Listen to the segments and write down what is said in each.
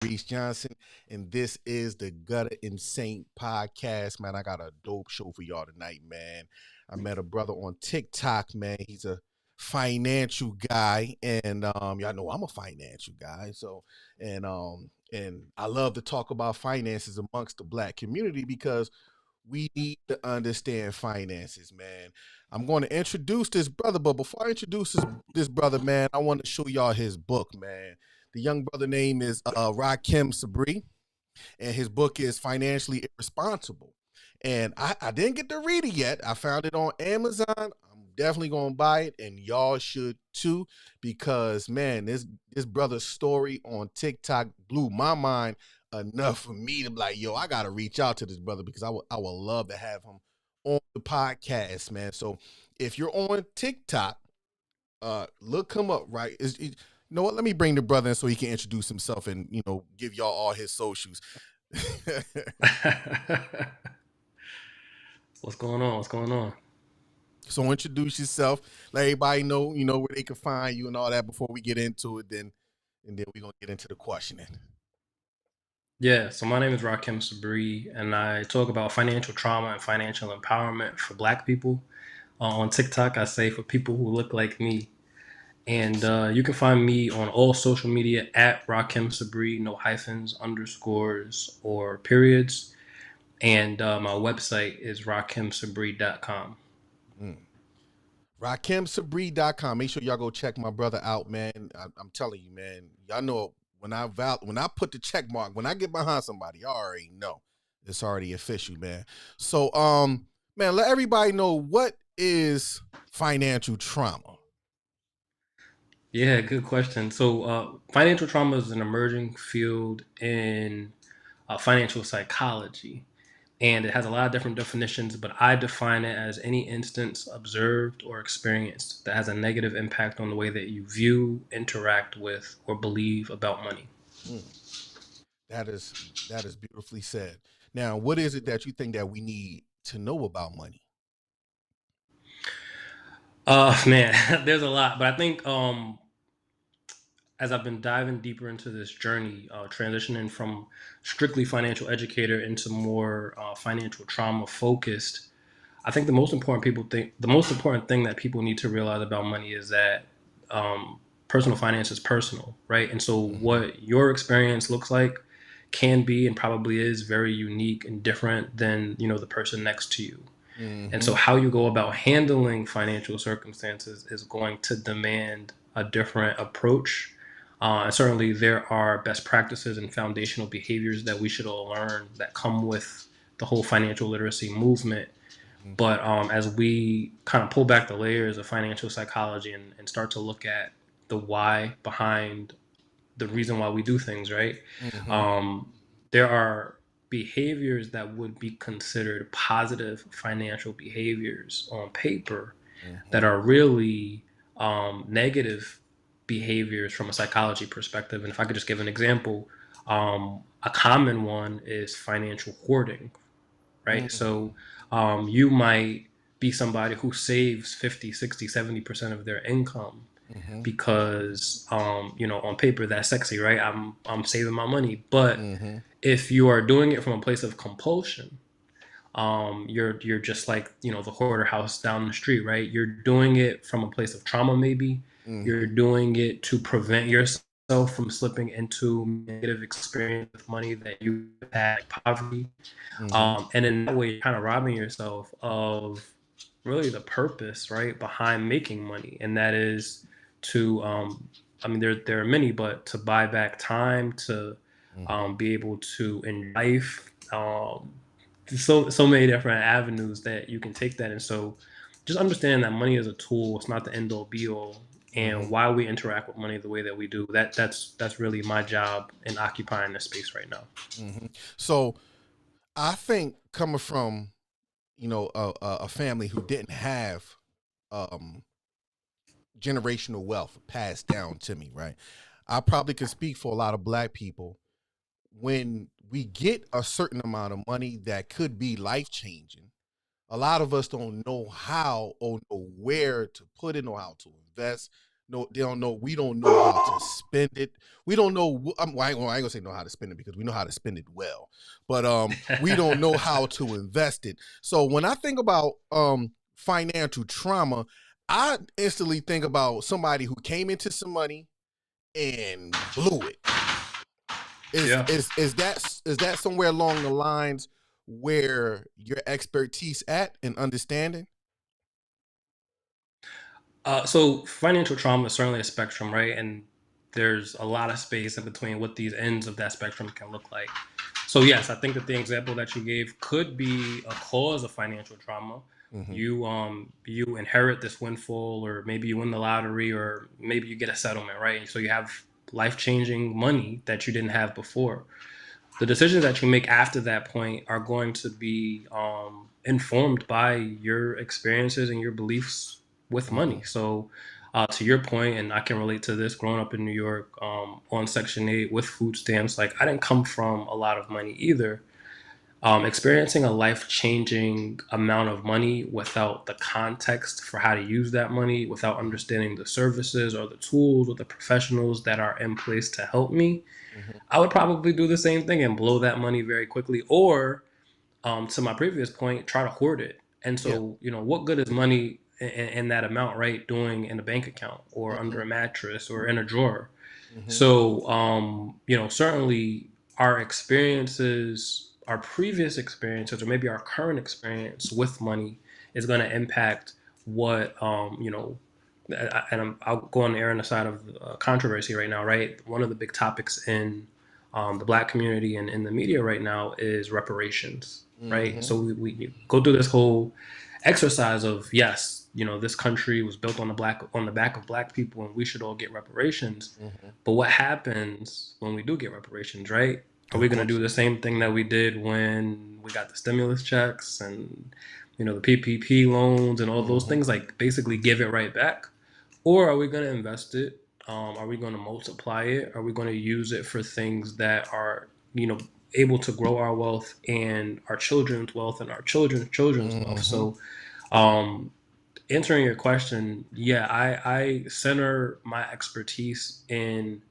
Reese Johnson, and this is the Gutter and Saint podcast. Man, I got a dope show for y'all tonight, man. I met a brother on TikTok, man. He's a financial guy, and y'all know I'm a financial guy. And I love to talk about finances amongst the black community because we need to understand finances, man. I'm going to introduce this brother, but before I introduce this brother, man, I want to show y'all his book, man. The young brother name is Rahkim Sabree, and his book is Financially Irresponsible. And I didn't get to read it yet. I found it on Amazon. I'm definitely gonna buy it, and y'all should too, because man, this brother's story on TikTok blew my mind enough for me to be like, yo, I gotta reach out to this brother because I would love to have him on the podcast, man. So if you're on TikTok, look him up, right? You know what? Let me bring the brother in so he can introduce himself and give y'all all his socials. What's going on? What's going on? So introduce yourself, let everybody know, where they can find you and all that before we get into it. Then we're gonna get into the questioning. Yeah, so my name is Rahkim Sabree, and I talk about financial trauma and financial empowerment for Black people. On TikTok, I say for people who look like me. And you can find me on all social media at Rahkim Sabree, no hyphens, underscores, or periods. And my website is rahkimsabree.com. Mm. RahkimSabree.com. Make sure y'all go check my brother out, man. I'm telling you, man. Y'all know when I put the check mark, when I get behind somebody, y'all already know it's already official, man. So, man, let everybody know what is financial trauma. Yeah, good question. So, financial trauma is an emerging field in financial psychology, and it has a lot of different definitions, but I define it as any instance observed or experienced that has a negative impact on the way that you view, interact with, or believe about money. Mm, that is beautifully said. Now, what is it that you think that we need to know about money? Man, there's a lot, but I think as I've been diving deeper into this journey, transitioning from strictly financial educator into more financial trauma focused, I think the most important thing that people need to realize about money is that personal finance is personal, right? And so Mm-hmm. what your experience looks like can be and probably is very unique and different than the person next to you. And Mm-hmm. so how you go about handling financial circumstances is going to demand a different approach. And certainly there are best practices and foundational behaviors that we should all learn that come with the whole financial literacy movement. But as we kind of pull back the layers of financial psychology and start to look at the why behind the reason why we do things, right? Mm-hmm. Um, there are behaviors that would be considered positive financial behaviors on paper that Mm-hmm. are really negative behaviors from a psychology perspective. And if I could just give an example, a common one is financial hoarding, right? Mm-hmm. So you might be somebody who saves 50, 60, 70% of their income Mm-hmm. because on paper that's sexy, right? I'm saving my money. But Mm-hmm. if you are doing it from a place of compulsion, you're just like the hoarder house down the street, right? You're doing it from a place of trauma, maybe. You're Mm-hmm. doing it to prevent yourself from slipping into negative experience with money that you had, like poverty. Mm-hmm. And in that way, you're kind of robbing yourself of really the purpose, right, behind making money, and that is to, I mean, there are many, but to buy back time, to Mm-hmm. be able to in life, so many different avenues that you can take that, and so just understand that money is a tool. It's not the end all be all. And Mm-hmm. why we interact with money the way that we do, that's really my job in occupying this space right now. Mm-hmm. So I think coming from a family who didn't have um generational wealth passed down to me, right? I probably could speak for a lot of black people. When we get a certain amount of money that could be life changing, a lot of us don't know how or know where to put it or how to invest, No, they don't know. We don't know how to spend it. We don't know. Well, I ain't gonna say know how to spend it because we know how to spend it well, but we don't know how to invest it. So when I think about financial trauma, I instantly think about somebody who came into some money and blew it. Is Yeah. that somewhere along the lines where your expertise at and understanding? So financial trauma is certainly a spectrum, right? And there's a lot of space in between what these ends of that spectrum can look like. So yes, I think that the example that you gave could be a cause of financial trauma. Mm-hmm. You inherit this windfall, or maybe you win the lottery, or maybe you get a settlement, right? So you have life changing money that you didn't have before. The decisions that you make after that point are going to be informed by your experiences and your beliefs with Mm-hmm. money. So, to your point, and I can relate to this, growing up in New York on Section 8 with food stamps, like I didn't come from a lot of money either. Experiencing a life changing amount of money without the context for how to use that money, without understanding the services or the tools or the professionals that are in place to help me, Mm-hmm. I would probably do the same thing and blow that money very quickly. Or, to my previous point, try to hoard it. And Yeah. so, what good is money in that amount, right? Doing in a bank account or Mm-hmm. under a mattress or in a drawer. Mm-hmm. So, certainly our experiences, our previous experiences, or maybe our current experience with money is going to impact what, and I'll go on the air on the side of controversy right now, right? One of the big topics in the black community and in the media right now is reparations, right? Mm-hmm. So we go through this whole exercise of, yes, this country was built on the back of black people, and we should all get reparations. Mm-hmm. But what happens when we do get reparations, right? Are Of we going to do course. the same thing that we did when we got the stimulus checks and the PPP loans and all those Mm-hmm. things, like basically give it right back? Or are we going to invest it? Are we going to multiply it? Are we going to use it for things that are, able to grow our wealth and our children's wealth and our children's wealth? Mm-hmm. So, um, answering your question, yeah, I center my expertise in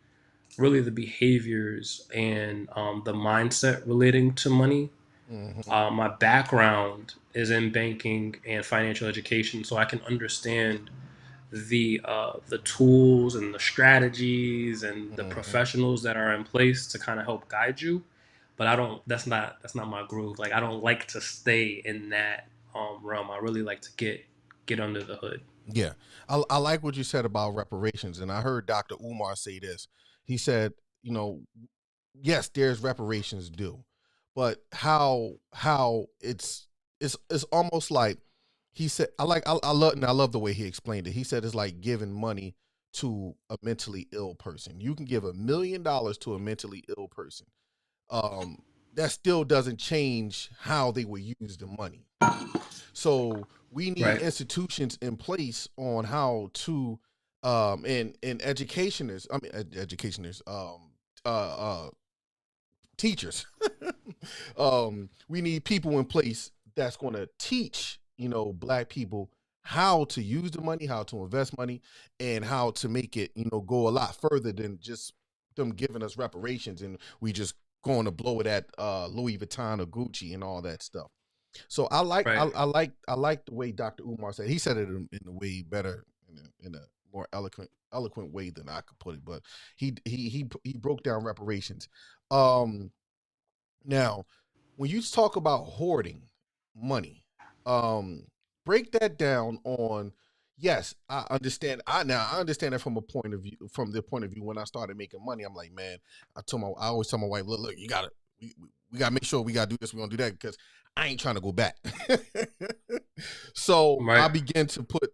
really the behaviors and the mindset relating to money. Mm-hmm. My background is in banking and financial education, so I can understand the tools and the strategies and the Mm-hmm. professionals that are in place to kind of help guide you. But I don't. That's not my groove. Like I don't like to stay in that realm. I really like to get under the hood. Yeah. I like what you said about reparations. And I heard Dr. Umar say this. He said, you know, yes, there's reparations due, but how it's almost like he said I love the way he explained it. He said it's like giving money to a mentally ill person. You can give $1 million to a mentally ill person. Um, that still doesn't change how they will use the money. So we need Right. institutions in place on how to and educationers, I mean educationers, uh teachers. We need people in place that's going to teach, black people how to use the money, how to invest money, and how to make it, go a lot further than just them giving us reparations and we just going to blow it at Louis Vuitton or Gucci and all that stuff. So Right. I like the way Dr. Umar said. He said it in a way better, in a more eloquent way than I could put it. But he broke down reparations. Um, Now, when you talk about hoarding money, um, break that down on. Yes, I understand. I understand that from a point of view, from the point of view when I started making money. I'm like, man, I always tell my wife, look, you gotta, we gotta make sure we gotta do this, we gonna do that because I ain't trying to go back. So I Right. began to put,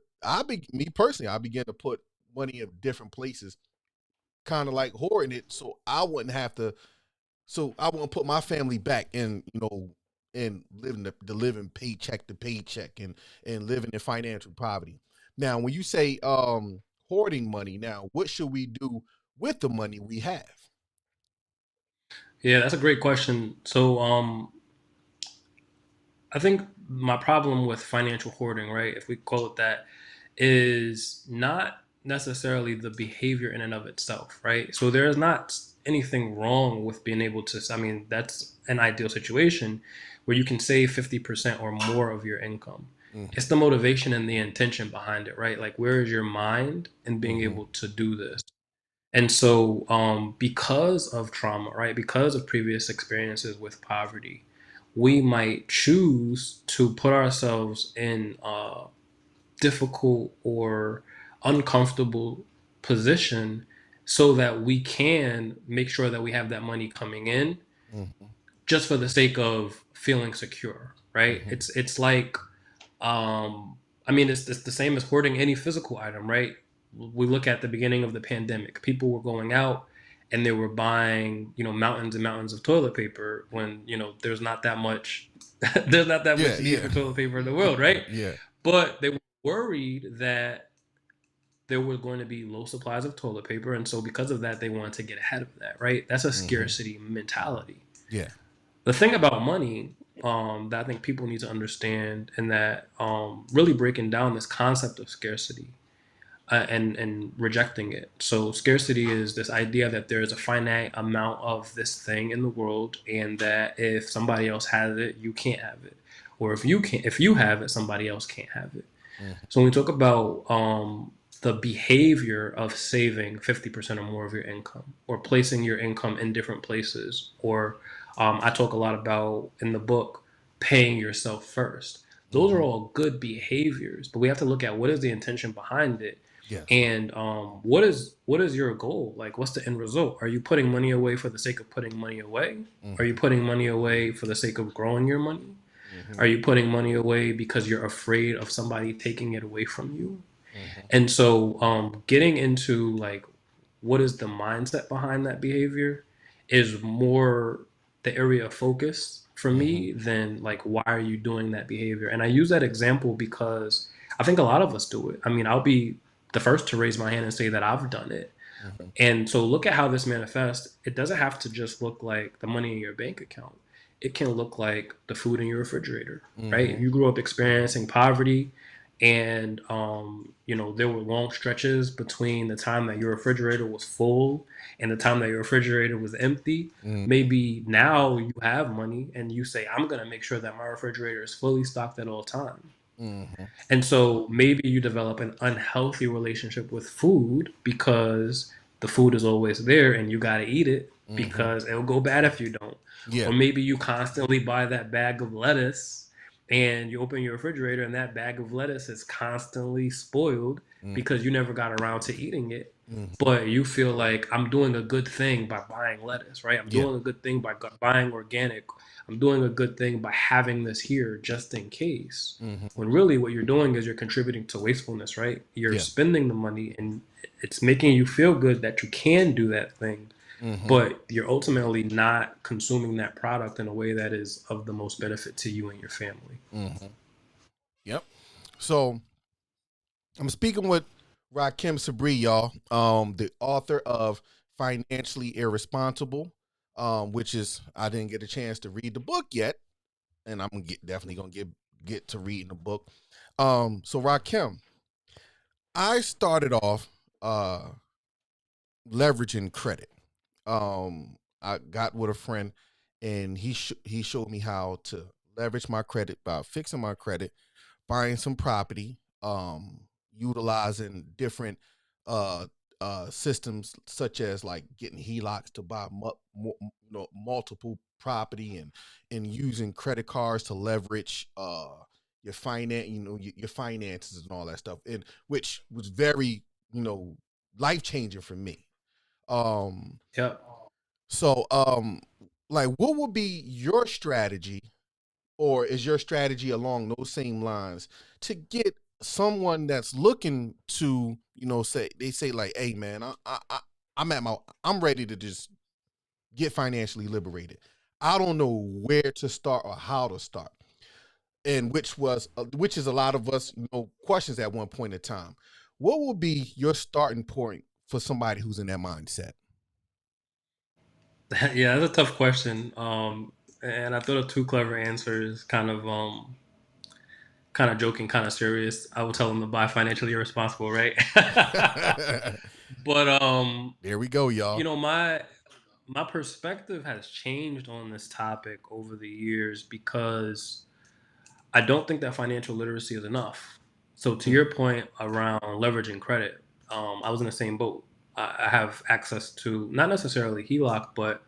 me personally, I began to put money in different places, kind of like hoarding it, so I wouldn't have to I want to put my family back in, in living the living paycheck to paycheck and living in financial poverty. Now, when you say hoarding money, now what should we do with the money we have? Yeah, that's a great question. So, I think my problem with financial hoarding, right, if we call it that, is not necessarily the behavior in and of itself, right? So there is not anything wrong with being able to, I mean, that's an ideal situation where you can save 50% or more of your income. It's the motivation and the intention behind it, right? Like, where is your mind in being Mm-hmm. able to do this? And so, because of trauma, right, because of previous experiences with poverty, we might choose to put ourselves in difficult or uncomfortable position so that we can make sure that we have that money coming in Mm-hmm. just for the sake of feeling secure, right? Mm-hmm. It's like um, I mean, it's the same as hoarding any physical item, right? We look at the beginning of the pandemic. People were going out and they were buying, mountains and mountains of toilet paper when, there's not that much there's not that Yeah, much need yeah. for toilet paper in the world, right? Yeah. But they were worried that there were going to be low supplies of toilet paper, and so because of that, they wanted to get ahead of that, right? That's a Mm-hmm. scarcity mentality. Yeah. The thing about money that I think people need to understand, and that really breaking down this concept of scarcity and rejecting it. So scarcity is this idea that there is a finite amount of this thing in the world, and that if somebody else has it, you can't have it, or if you have it, somebody else can't have it. Mm-hmm. So when we talk about the behavior of saving 50% or more of your income, or placing your income in different places, or I talk a lot about in the book paying yourself first. Those are Mm-hmm. all good behaviors, but we have to look at what is the intention behind it, Yes. and what is your goal? Like, what's the end result? Are you putting money away for the sake of putting money away? Are you Mm-hmm. putting money away for the sake of growing your money? Mm-hmm. Are you putting money away because you're afraid of somebody taking it away from you? Mm-hmm. And so, getting into like what is the mindset behind that behavior is more the area of focus for Mm-hmm. me than like why are you doing that behavior. And I use that example because I think a lot of us do it. I mean, I'll be the first to raise my hand and say that I've done it. Mm-hmm. And so look at how this manifests. It doesn't have to just look like the money in your bank account. It can look like the food in your refrigerator, right? If Mm-hmm. you grew up experiencing poverty, and there were long stretches between the time that your refrigerator was full and the time that your refrigerator was empty. Mm-hmm. Maybe now you have money and you say, I'm going to make sure that my refrigerator is fully stocked at all times. Mm-hmm. And so maybe you develop an unhealthy relationship with food because the food is always there and you got to eat it Mm-hmm. because it'll go bad if you don't. Yeah. Or maybe you constantly buy that bag of lettuce and you open your refrigerator and that bag of lettuce is constantly spoiled Mm-hmm. because you never got around to eating it. Mm-hmm. But you feel like I'm doing a good thing by buying lettuce, right? I'm Yeah. doing a good thing by buying organic. I'm doing a good thing by having this here just in case. Mm-hmm. When really what you're doing is you're contributing to wastefulness, right? You're Yeah. spending the money and it's making you feel good that you can do that thing, Mm-hmm. but you're ultimately not consuming that product in a way that is of the most benefit to you and your family. Mm-hmm. Yep. So I'm speaking with Rahkim Sabree, y'all, the author of Financially Irresponsible, which is I didn't get a chance to read the book yet, and I'm definitely gonna get to reading the book. So Rahkim, I started off leveraging credit. I got with a friend, and he showed me how to leverage my credit by fixing my credit, buying some property, utilizing different uh systems such as like getting HELOCs to buy multiple property, and using credit cards to leverage your finance, your finances and all that stuff, and which was very life changing for me. Um, Yep. so like what would be your strategy, or is your strategy along those same lines, to get someone that's looking to, say like, hey man, I'm ready to just get financially liberated. I don't know where to start or how to start. And which is a lot of us, questions at one point in time. What will be your starting point for somebody who's in that mindset? Yeah, that's a tough question. And I thought of two clever answers kind of kind of joking, kind of serious. I would tell them to buy financially irresponsible, right? But There we go, you y'all. know, my perspective has changed on this topic over the years because I don't think that financial literacy is enough. So to Mm, your point around leveraging credit, I was in the same boat. I have access to not necessarily HELOC, but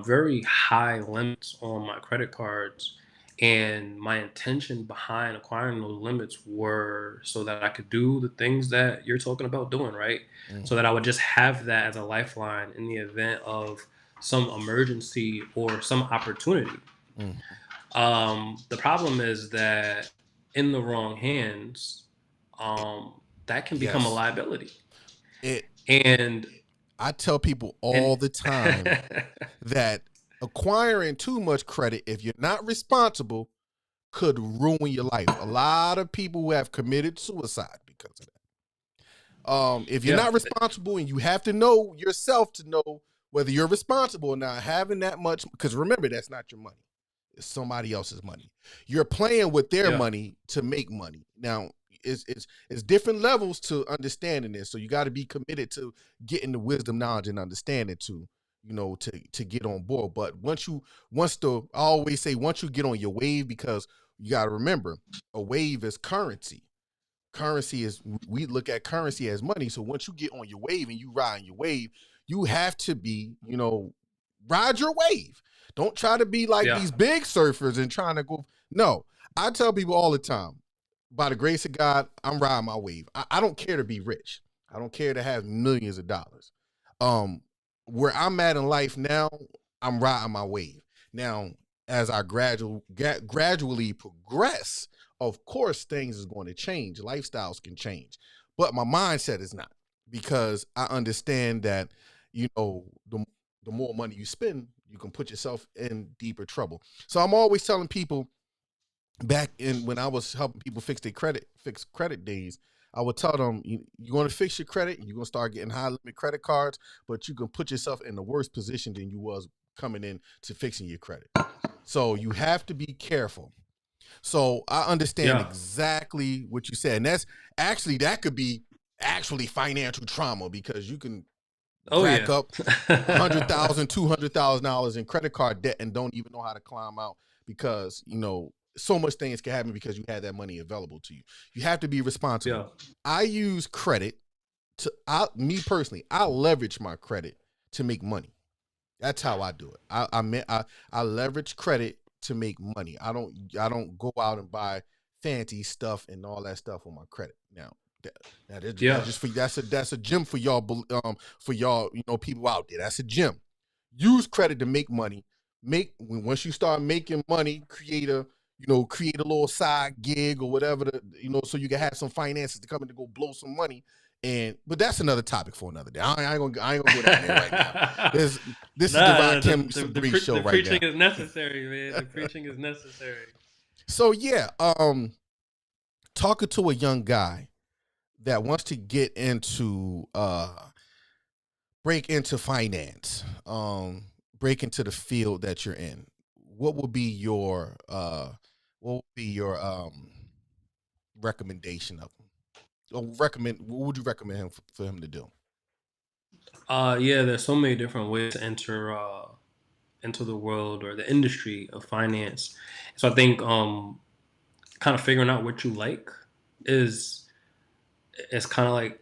very high limits on my credit cards. And my intention behind acquiring those limits were so that I could do the things that you're talking about doing, right? So mhm, that I would just have that as a lifeline in the event of some emergency or some opportunity. mhm. The problem is that in the wrong hands, It- that can become a yes. liability. It And I tell people and all the time that acquiring too much credit, if you're not responsible, could ruin your life. A lot of people who have committed suicide because of that. If you're yeah, not responsible, and you have to know yourself to know whether you're responsible or not, having that much, because remember, that's not your money. It's somebody else's money. You're playing with their yeah, money to make money. Now, it's different levels to understanding this. So you got to be committed to getting the wisdom, knowledge, and understanding to, to get on board. But I always say, once you get on your wave, because you got to remember, a wave is currency. Currency is, we look at currency as money. So once you get on your wave and you ride on your wave, you have to be, ride your wave. Don't try to be like yeah, these big surfers and trying to go. No, I tell people all the time, by the grace of God, I'm riding my wave. I don't care to be rich. I don't care to have millions of dollars. Um, where I'm at in life now, I'm riding my wave. Now, as I gradually progress, of course, things is going to change. Lifestyles can change, but my mindset is not, because I understand that, the more money you spend, you can put yourself in deeper trouble. So I'm always telling people, back in when I was helping people fix credit days, I would tell them, you're going to fix your credit, you're going to start getting high limit credit cards, but you can put yourself in the worst position than you was coming in to fixing your credit. So you have to be careful. So I understand yeah. exactly what you said. And that could be actually financial trauma, because you can Oh rack yeah. up $100,000, $200,000 in credit card debt and don't even know how to climb out, because so much things can happen because you had that money available to you. You have to be Yeah. responsible. I use credit me personally, I leverage my credit to make money. That's how I do it. I leverage credit to make money. I don't go out and buy fancy stuff and all that stuff on my credit. Now, Yeah. that's a gem for y'all, for y'all, people out there. That's a gem. Use credit to make money. Once you start making money, create a little side gig or whatever, so you can have some finances to come in to go blow some money. But that's another topic for another day. I ain't gonna go down there right now. This is the Nah, Rahkim Sabree show the right preaching now. is necessary, man. The preaching is necessary. So yeah, talking to a young guy that wants to get into break into finance, break into the field that you're in, what would be your recommendation of him? Or what would you recommend him for him to do? Yeah, there's so many different ways to enter into the world or the industry of finance. So I think kind of figuring out what you like is kind of like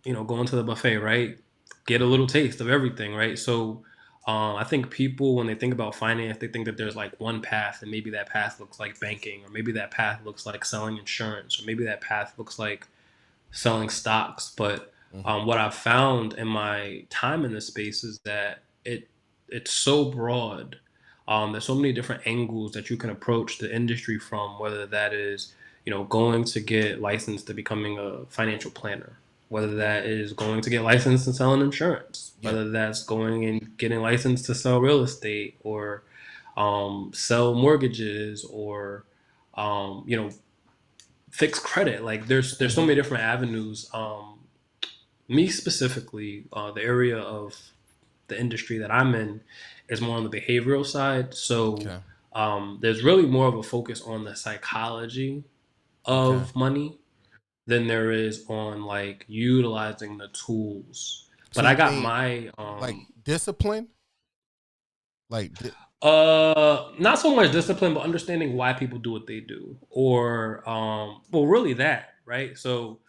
going to the buffet, right? Get a little taste of everything, right? So I think people, when they think about finance, they think that there's like one path, and maybe that path looks like banking, or maybe that path looks like selling insurance, or maybe that path looks like selling stocks. But Mm-hmm. what I've found in my time in this space is that it's so broad. There's so many different angles that you can approach the industry from, whether that is going to get licensed to becoming a financial planner, whether Mm-hmm. that is going to get licensed and selling insurance, Yeah. whether that's going and getting licensed to sell real estate or sell mortgages or fix credit. Like there's so Mm-hmm. many different avenues. Me specifically, the area of the industry that I'm in is more on the behavioral side. So Okay. there's really more of a focus on the psychology Okay. of money than there is on like utilizing the tools. So But I you got mean my like discipline? Like not so much discipline, but understanding why people do what they do, or well, really that, right? So,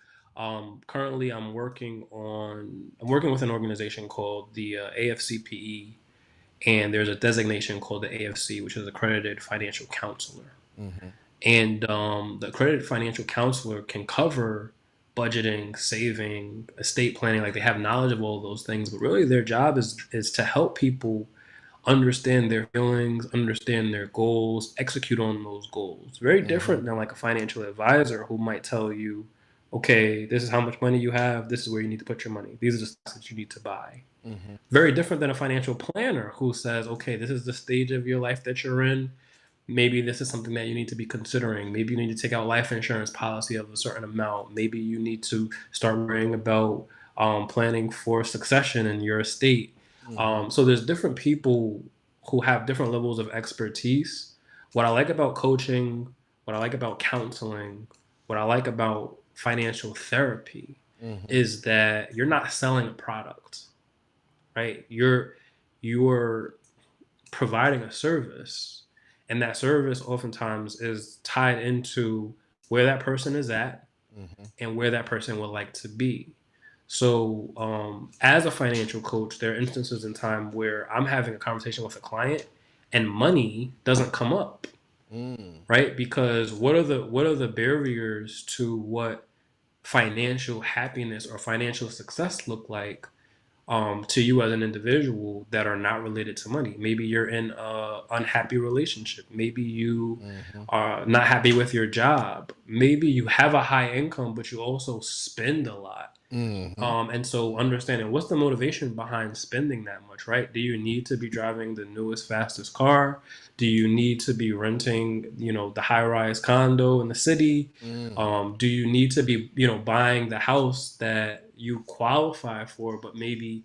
currently, I'm working with an organization called the AFCPE, and there's a designation called the AFC, which is Accredited Financial Counselor, hmm and the accredited financial counselor can cover budgeting, saving, estate planning, like they have knowledge of all of those things, but really their job is to help people understand their feelings, understand their goals, execute on those goals. Very hmm different than like a financial advisor who might tell you, okay, this is how much money you have, this is where you need to put your money, these are the stocks that you need to buy. hmm Very different than a financial planner who says, okay, this is the stage of your life that you're in. Maybe this is something that you need to be considering. Maybe you need to take out life insurance policy of a certain amount. Maybe you need to start worrying about planning for succession in your estate. hmm So there's different people who have different levels of expertise. What I like about coaching, what I like about counseling, what I like about financial therapy hmm is that you're not selling a product, right? You're providing a service, and that service oftentimes is tied into where that person is at hmm and where that person would like to be. So, as a financial coach, there are instances in time where I'm having a conversation with a client and money doesn't come up, mm right? Because what are the barriers to what financial happiness or financial success look like to you as an individual that are not related to money. Maybe you're in a unhappy relationship. Maybe you hmm are not happy with your job. Maybe you have a high income, but you also spend a lot. hmm And so understanding what's the motivation behind spending that much, right? Do you need to be driving the newest, fastest car? Do you need to be renting, the high-rise condo in the city? mm Do you need to be, buying the house that you qualify for, but maybe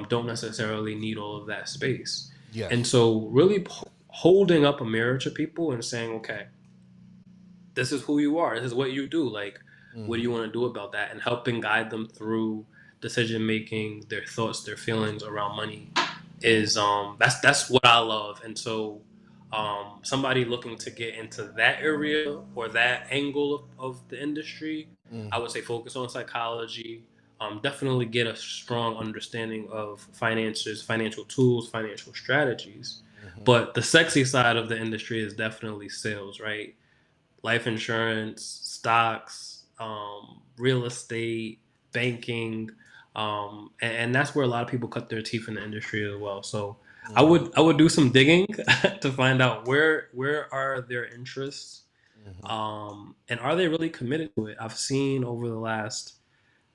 don't necessarily need all of that space? And Yes. so really holding up a mirror to people and saying, okay, this is who you are. This is what you do. Like, what do you hmm want to do about that? And helping guide them through decision making, their thoughts, their feelings around money is hmm that's what I love. And so somebody looking to get into that area or that angle of the industry, I hmm would say focus on psychology. Definitely get a strong understanding of finances, financial tools, financial strategies. hmm But the sexy side of the industry is definitely sales, right? Life insurance, stocks, real estate, banking, and that's where a lot of people cut their teeth in the industry as well. So hmm I would do some digging to find out where are their interests, hmm and are they really committed to it.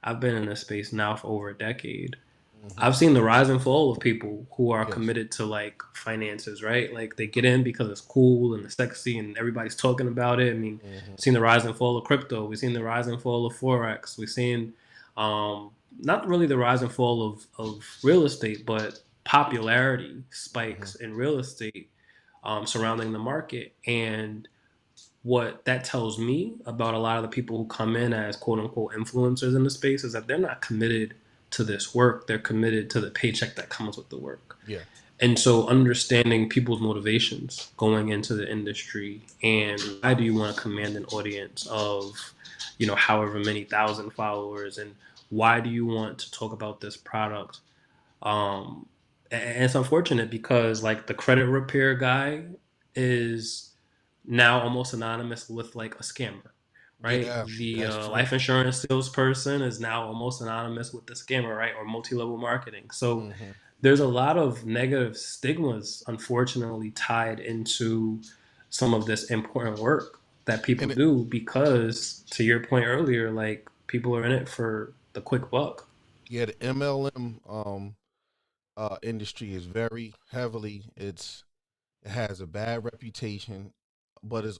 I've been in this space now for over a decade. hmm I've seen the rise and fall of people who are Yes. committed to like finances, right? Like they get in because it's cool and it's sexy and everybody's talking about it. I mean, hmm seen the rise and fall of crypto. We've seen the rise and fall of forex. We've seen not really the rise and fall of real estate, but popularity hmm spikes in real estate surrounding the market. And what that tells me about a lot of the people who come in as quote unquote influencers in the space is that they're not committed to this work. They're committed to the paycheck that comes with the work. Yeah. And so understanding people's motivations going into the industry and why do you want to command an audience of, however many thousand followers, and why do you want to talk about this product? And it's unfortunate because like the credit repair guy is now almost synonymous with like a scammer, right? Yeah. The That's true. life insurance salesperson is now almost synonymous with the scammer, right? Or multi-level marketing. So hmm there's a lot of negative stigmas, unfortunately, tied into some of this important work that people And do because, to your point earlier, like people are in it for the quick buck. yeah, the MLM industry is very heavily. It has a bad reputation, but it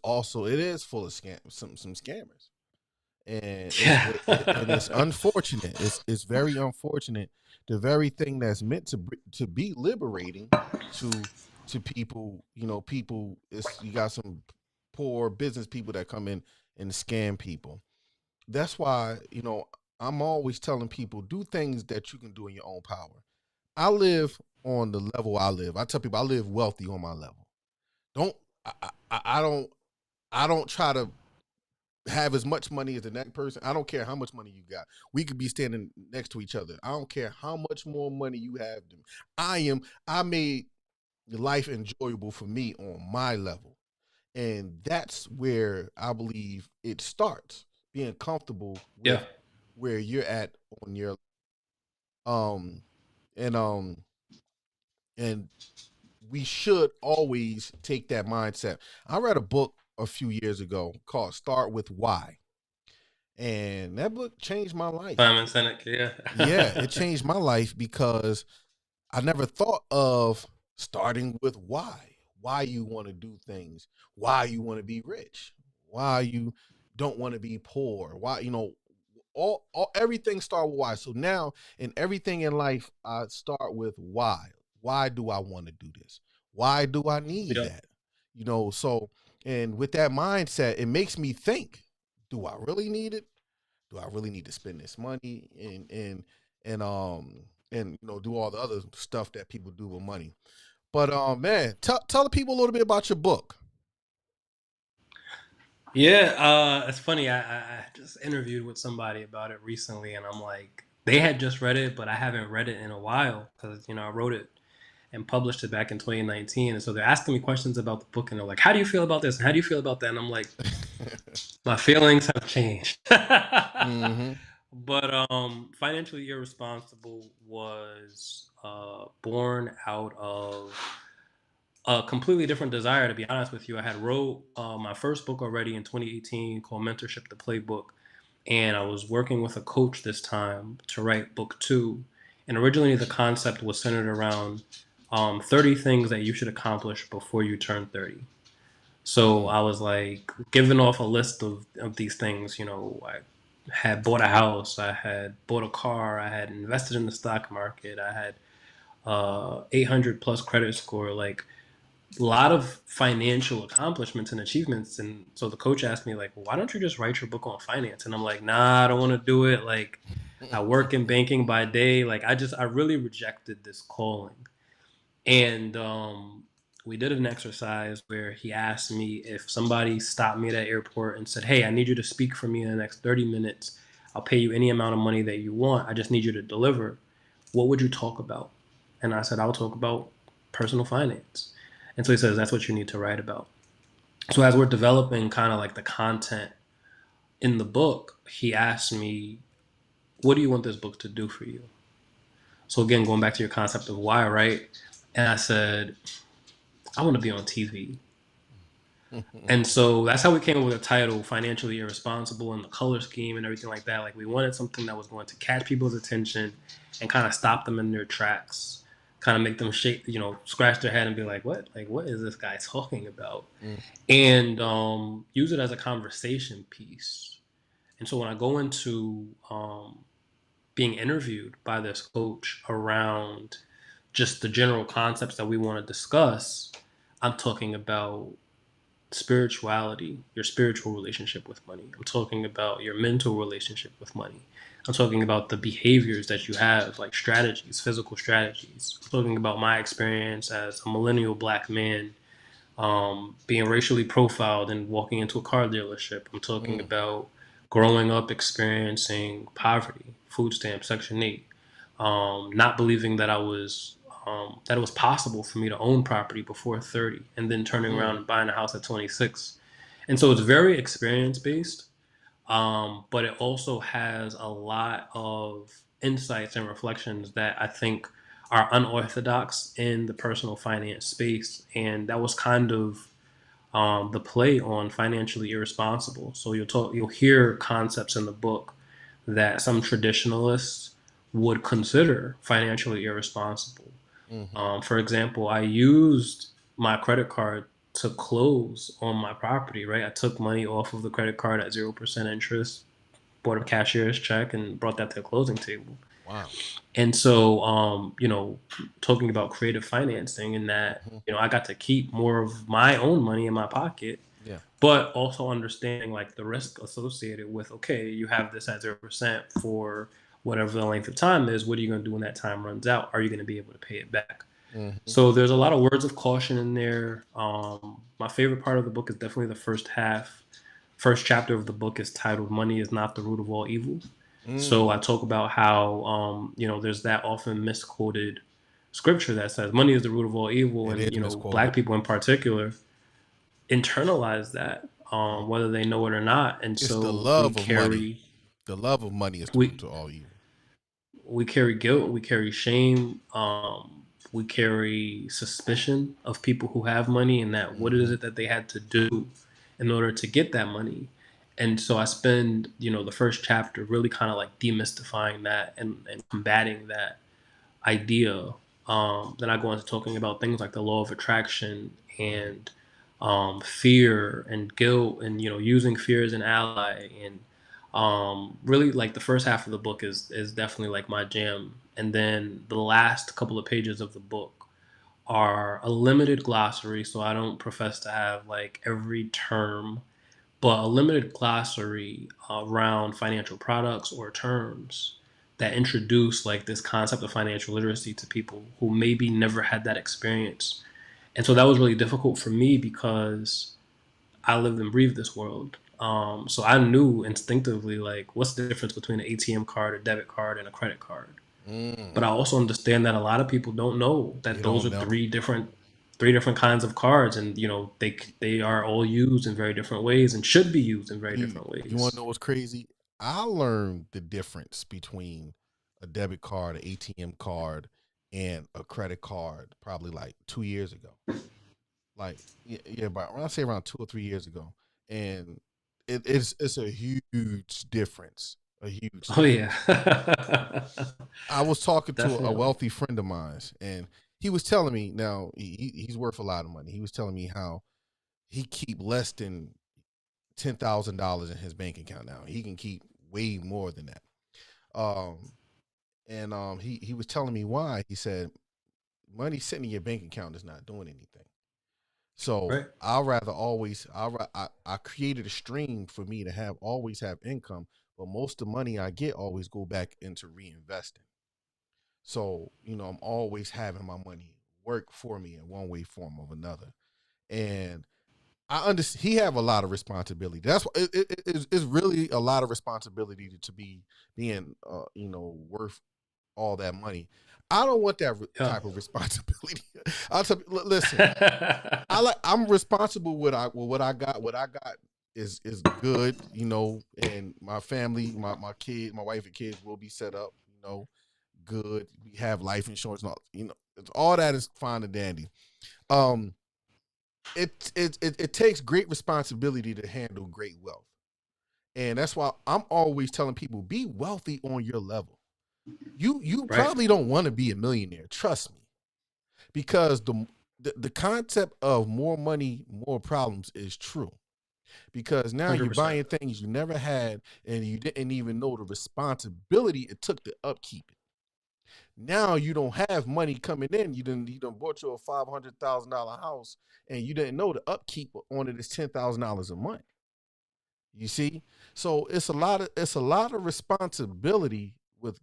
is full of some scammers, and Yeah. and it's unfortunate. It's very unfortunate. The very thing that's meant to be liberating to people, people. It's you got some poor business people that come in and scam people. That's why, I'm always telling people do things that you can do in your own power. I live on the level I live. I tell people I live wealthy on my level. Don't I don't try to have as much money as the next person. I don't care how much money you got. We could be standing next to each other. I don't care how much more money you have than me. I made life enjoyable for me on my level. And that's where I believe it starts. Being comfortable Yeah. with where you're at on your um and um and we should always take that mindset. I read a book a few years ago called Start With Why. And that book changed my life. Simon Sinek, Yeah, it yeah. changed my life because I never thought of starting with why you want to do things, why you want to be rich, why you don't want to be poor, why all everything start with why. So now in everything in life, I start with why. Why do I want to do this? Why do I need Yeah. that? So and with that mindset, it makes me think: do I really need it? Do I really need to spend this money and do all the other stuff that people do with money? But man, tell the people a little bit about your book. Yeah, it's funny. I just interviewed with somebody about it recently, and I'm like, they had just read it, but I haven't read it in a while because I wrote it and published it back in 2019, and so they're asking me questions about the book, and they're like, "How do you feel about this? And how do you feel about that?" And I'm like, my feelings have changed. Mm-hmm. But financially irresponsible was born out of a completely different desire. To be honest with you, I had wrote my first book already in 2018 called Mentorship: The Playbook, and I was working with a coach this time to write book two. And originally, the concept was centered around 30 things that you should accomplish before you turn 30. So Mm. I was like giving off a list of these things. I had bought a house, I had bought a car, I had invested in the stock market, I had 800 plus credit score, like a lot of financial accomplishments and achievements. And so the coach asked me like, well, why don't you just write your book on finance? And I'm like, nah, I don't want to do it. Like I work in banking by day. Like I really rejected this calling. And we did an exercise where he asked me if somebody stopped me at the airport and said, hey, I need you to speak for me in the next 30 minutes. I'll pay you any amount of money that you want. I just need you to deliver. What would you talk about? And I said, I'll talk about personal finance. And so he says, that's what you need to write about. So as we're developing kind of like the content in the book, he asked me, what do you want this book to do for you? So again, going back to your concept of why, right? And I said, I want to be on TV. And so that's how we came up with the title, Financially Irresponsible, and the color scheme and everything like that. Like we wanted something that was going to catch people's attention and kind of stop them in their tracks, kind of make them shake, scratch their head and be like, what? Like, what is this guy talking about? Mm. And use it as a conversation piece. And so when I go into being interviewed by this coach around just the general concepts that we want to discuss, I'm talking about spirituality, your spiritual relationship with money. I'm talking about your mental relationship with money. I'm talking about the behaviors that you have, like strategies, physical strategies. I'm talking about my experience as a millennial black man, being racially profiled and walking into a car dealership. I'm talking Mm. about growing up experiencing poverty, food stamps, Section 8, not believing that it was possible for me to own property before 30, and then turning around Mm. and buying a house at 26. And so it's very experience based, but it also has a lot of insights and reflections that I think are unorthodox in the personal finance space. And that was kind of the play on financially irresponsible. So you'll hear concepts in the book that some traditionalists would consider financially irresponsible. Mm-hmm. For example, I used my credit card to close on my property. Right, I took money off of the credit card at 0% interest, bought a cashier's check, and brought that to the closing table. Wow. And so, talking about creative financing, and that Mm-hmm. I got to keep more of my own money in my pocket, Yeah. but also understanding like the risk associated with, okay, you have this at 0% for whatever the length of time is. What are you going to do when that time runs out? Are you going to be able to pay it back? Hmm. So there's a lot of words of caution in there. My favorite part of the book is definitely the first half. First chapter of the book is titled "Money is not the root of all evil." So I Mm. talk about how there's that often misquoted scripture that says money is the root of all evil, It and is misquoted. black people in particular internalize that, Mm. whether they know it or not, and It's the so we love of money. carry The love of money is the root we to all evil. we carry guilt, we carry shame, we carry suspicion of people who have money, and that what is Hmm. it that they had to do in order to get that money. And so I spend the first chapter really kind of like demystifying that and combating that idea. Then I go into talking about things like the law of attraction Hmm. and fear and guilt, and using fear as an ally. And really, like the first half of the book is definitely like my jam. And then the last couple of pages of the book are a limited glossary. So I don't profess to have like every term, but a limited glossary around financial products or terms that introduce like this concept of financial literacy to people who maybe never had that experience. And so that was really difficult for me because I lived and breathed this world. So I knew instinctively like what's the difference between an ATM card, a debit card, and a credit card. Mm. But I also understand that a lot of people don't know They that those don't are know. three different kinds of cards, and they are all used in very different ways and should be used in very You different you want to ways. know what's crazy? I learned the difference between a debit card, an ATM card, and a credit card probably like 2 years ago. Like yeah, but when I say around 2 or 3 years ago, and it's a huge difference. A huge Oh yeah. difference. I was talking to a Definitely. wealthy friend of mine, and he was telling me now he's worth a lot of money. He was telling me how he keep less than $10,000 in his bank account now. He can keep way more than that. Um, and he was telling me why. He said money sitting in your bank account is not doing anything. So Right. I'd rather always I created a stream for me to have always have income, but most of the money I get always go back into reinvesting. So I'm always having my money work for me in one way, form, of another. And I understand he have a lot of responsibility. That's what it's really a lot of responsibility to be being worth all that money. I don't want that Yeah. type of responsibility. I'll tell you, listen. I'm responsible with what I got. What I got is good, and my family, my kids, my wife and kids will be set up, good. We have life insurance, and all that is fine and dandy. Um, it takes great responsibility to handle great wealth. And that's why I'm always telling people be wealthy on your level. You Right. probably don't want to be a millionaire, trust me, because the concept of more money, more problems is true. Because now you're 100%. buying things you never had and you didn't even know the responsibility it took to upkeep it. Now you don't have money coming in. You done bought you a $500,000 house and you didn't know the upkeep on it is $10,000 a month. You see, so it's a lot of responsibility with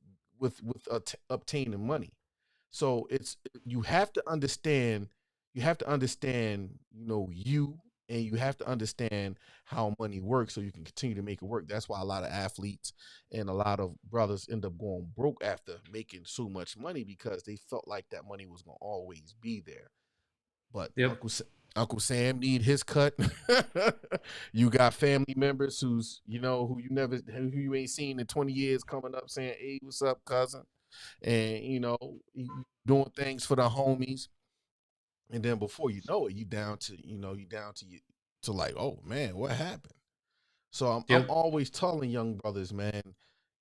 obtaining money. So you have to understand you have to understand you, and you have to understand how money works so you can continue to make it work. That's why a lot of athletes and a lot of brothers end up going broke after making so much money because they felt like that money was going to always be there. But Yep. Uncle Sam need his cut. You got family members who you ain't seen in 20 years coming up saying, "Hey, what's up, cousin?" And doing things for the homies. And then before you know it, you down to you to like, oh man, what happened? So I'm Yep. always telling young brothers, man,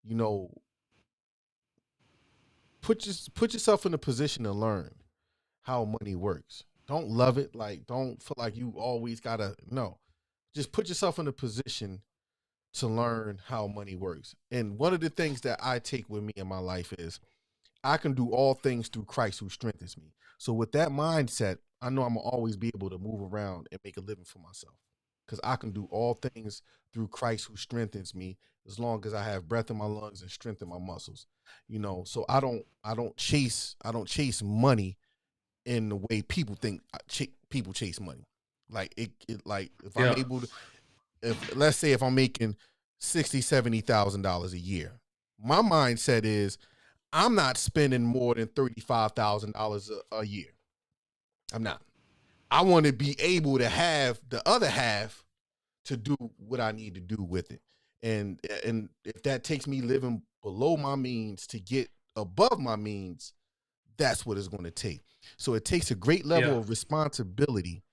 you know, put yourself in a position to learn how money works. Don't love it. Like, don't feel like you always gotta no. Just put yourself in a position to learn how money works. And one of the things that I take with me in my life is I can do all things through Christ who strengthens me. So with that mindset, I know I'm gonna always be able to move around and make a living for myself. because I can do all things through Christ who strengthens me, as long as I have breath in my lungs and strength in my muscles. So I don't chase money in the way people think people chase money. Like like if I'm Yeah. able to, if let's say if I'm making 60, 70 thousand dollars a year, my mindset is I'm not spending more than $35,000 a year. I'm not. I want to be able to have the other half to do what I need to do with it. And if that takes me living below my means to get above my means, that's what it's going to take. So it takes a great Yeah. level of responsibility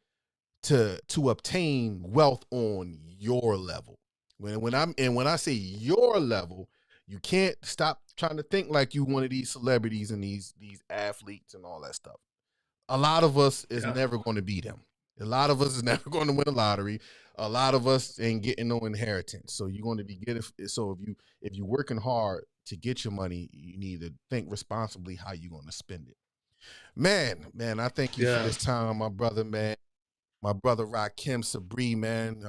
to obtain wealth on your level. When I say your level, you can't stop trying to think like you one of these celebrities and these athletes and all that stuff. A lot of us is Yeah. never going to be them. A lot of us is never going to win a lottery. A lot of us ain't getting no inheritance. So you're going to be getting. So if you working hard to get your money, you need to think responsibly how you're going to spend it. Man, I thank you for Yeah. this time, my brother, man. My brother Rahkim Sabree, man.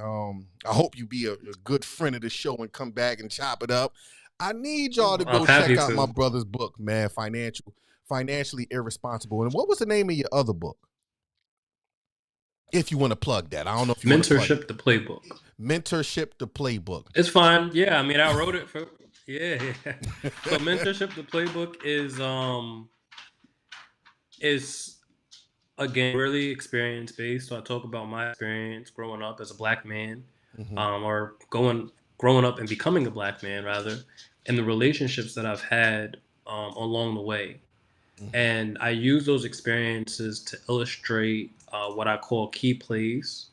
I hope you be a good friend of the show and come back and chop it up. I need y'all to I'm go check happy out my to. brother's book, man. Financially Irresponsible. And what was the name of your other book? If you want to plug that, I don't know if you want to plug it. Mentorship, the playbook. Mentorship, the playbook. It's fine. Yeah, I mean, I wrote it for. Yeah, yeah. So mentorship, the playbook is again really experience based. So I talk about my experience growing up as a black man, Hmm. or growing up and becoming a black man rather, and the relationships that I've had along the way. Hmm. And I use those experiences to illustrate what I call key plays,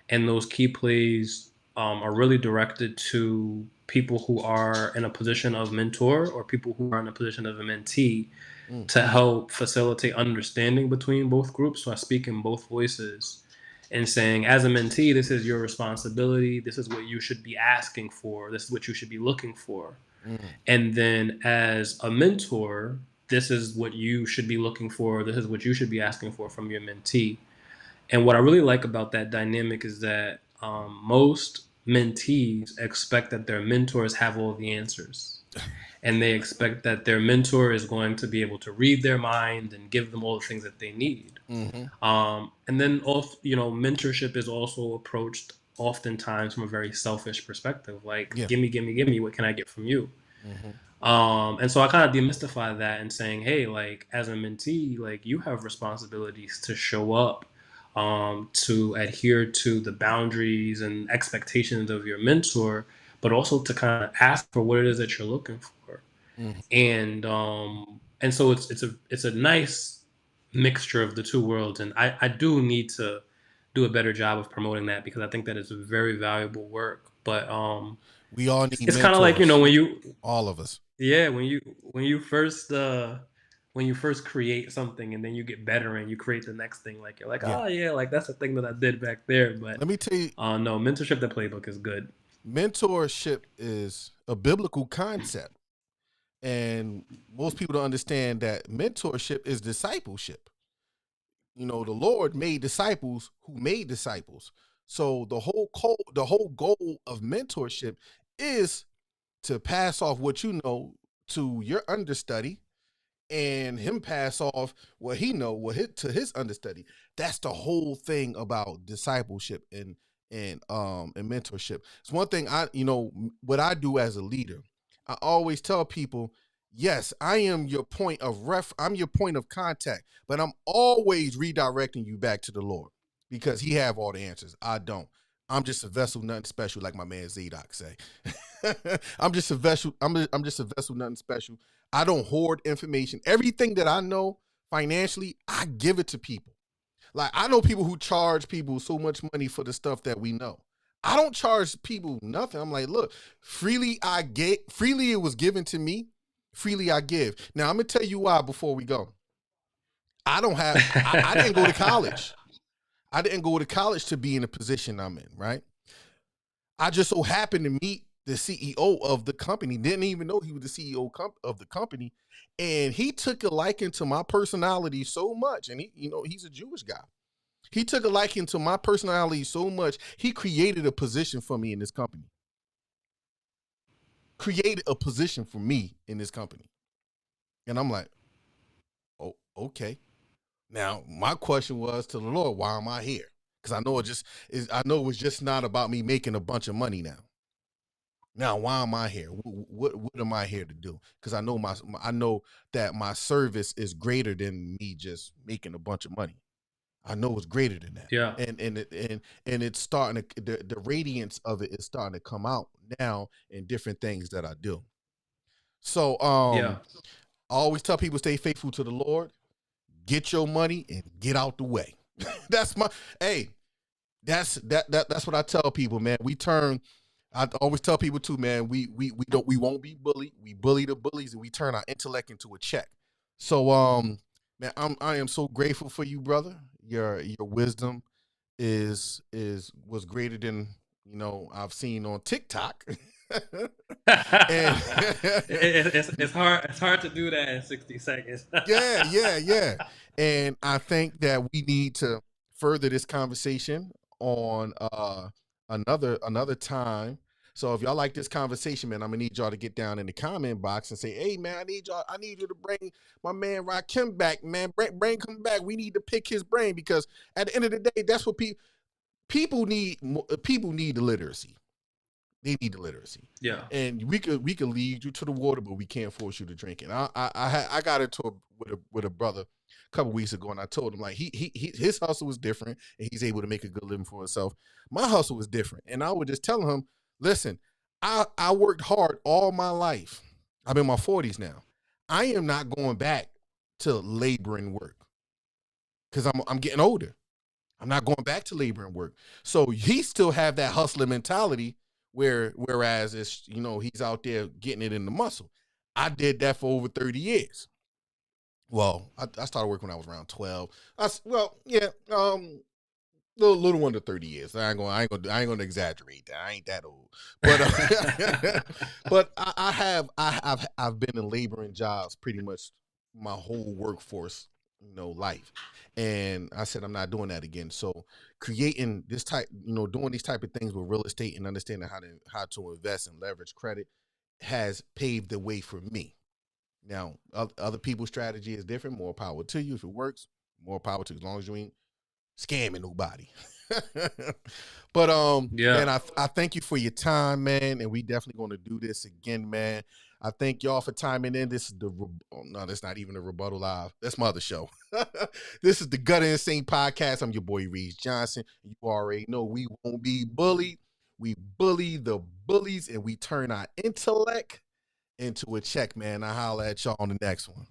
and those key plays are really directed to people who are in a position of mentor or people who are in a position of a mentee Hmm. to help facilitate understanding between both groups. So I speak in both voices and saying, as a mentee, this is your responsibility. This is what you should be asking for. This is what you should be looking for. Hmm. And then as a mentor, this is what you should be looking for. This is what you should be asking for from your mentee. And what I really like about that dynamic is that most mentees expect that their mentors have all the answers. And they expect that their mentor is going to be able to read their mind and give them all the things that they need. Hmm. And then, also, mentorship is also approached oftentimes from a very selfish perspective, like Yeah. give me, give me, give me. What can I get from you? Hmm. And so I kind of demystify that and saying, hey, like as a mentee, like you have responsibilities to show up, to adhere to the boundaries and expectations of your mentor, but also to kind of ask for what it is that you're looking for. Hmm. And so it's a nice mixture of the two worlds, and I do need to do a better job of promoting that because I think that is a very valuable work. But We all need it's kind of like mentors. when you All of us. yeah, when you first create something and then you get better and you create the next thing, like you're like, Yeah. oh yeah, like that's the thing that I did back there. But Let me tell you, no, mentorship the playbook is good. mentorship is a biblical concept. And most people don't understand that mentorship is discipleship. The Lord made disciples who made disciples. So the whole goal of mentorship is to pass off what you know to your understudy, and him pass off what he know to his understudy. That's the whole thing about discipleship and mentorship. It's one thing what I do as a leader. I always tell people, yes, I am your point of I'm your point of contact, but I'm always redirecting you back to the Lord because He have all the answers. I don't. I'm just a vessel, nothing special, like my man Zadok say. I'm just a vessel. I'm just a vessel, nothing special. I don't hoard information. Everything that I know financially, I give it to people. Like I know people who charge people so much money for the stuff that we know. I don't charge people nothing. I'm like, look, freely I get, freely it was given to me, freely I give. Now I'm gonna tell you why before we go. I didn't go to college. I didn't go to college to be in the position I'm in, right? I just so happened to meet the CEO of the company. Didn't even know he was the CEO of the company, and he took a liking to my personality so much. And he's a Jewish guy. He took a liking to my personality so much, he created a position for me in this company. Created a position for me in this company. And I'm like, oh, okay. Now, my question was to the Lord, why am I here? Because I know it was just not about me making a bunch of money now. Now, why am I here? What am I here to do? Because I know that my service is greater than me just making a bunch of money. I know it's greater than that. Yeah. And it's starting to the radiance of it is starting to come out now in different things that I do. So Yeah. I always tell people stay faithful to the Lord, get your money and get out the way. That's my hey, that's what I tell people, man. I always tell people too, man, we won't be bullied. We bully the bullies and we turn our intellect into a check. So man, I am so grateful for you, brother. Your wisdom was greater than I've seen on TikTok. And It's hard to do that in 60 seconds. yeah. And I think that we need to further this conversation on another time. So if y'all like this conversation, man, I'm gonna need y'all to get down in the comment box and say, hey man, I need you to bring my man Rahkim back, man. Bring him back. We need to pick his brain because at the end of the day, that's what people need. People need the literacy. They need the literacy. Yeah. And we could lead you to the water, but we can't force you to drink it. I got into with a brother a couple weeks ago, and I told him like his hustle was different, and he's able to make a good living for himself. My hustle was different, and I would just tell him, listen, I worked hard all my life. I'm in my 40s now. I am not going back to labor and work because I'm getting older. I'm not going back to labor and work. So he still have that hustler mentality whereas it's he's out there getting it in the muscle. I did that for over 30 years. Well, I started working when I was around 12. Little under 30 years. I ain't gonna exaggerate that. I ain't that old. But but I've been in laboring jobs pretty much my whole workforce, life. And I said I'm not doing that again. So creating this type, doing these type of things with real estate and understanding how to invest and leverage credit has paved the way for me. Now, other people's strategy is different. More power to you. If it works, more power to you, as long as you ain't scamming nobody. But Yeah. man, I thank you for your time, man, and we definitely going to do this again, man. I thank y'all for timing in. This is no, that's not even a rebuttal live. That's my other show. This is the Gutter Insane Podcast. I'm your boy Reese Johnson. You already know we won't be bullied. We bully the bullies, and we turn our intellect into a check, man. I holler at y'all on the next one.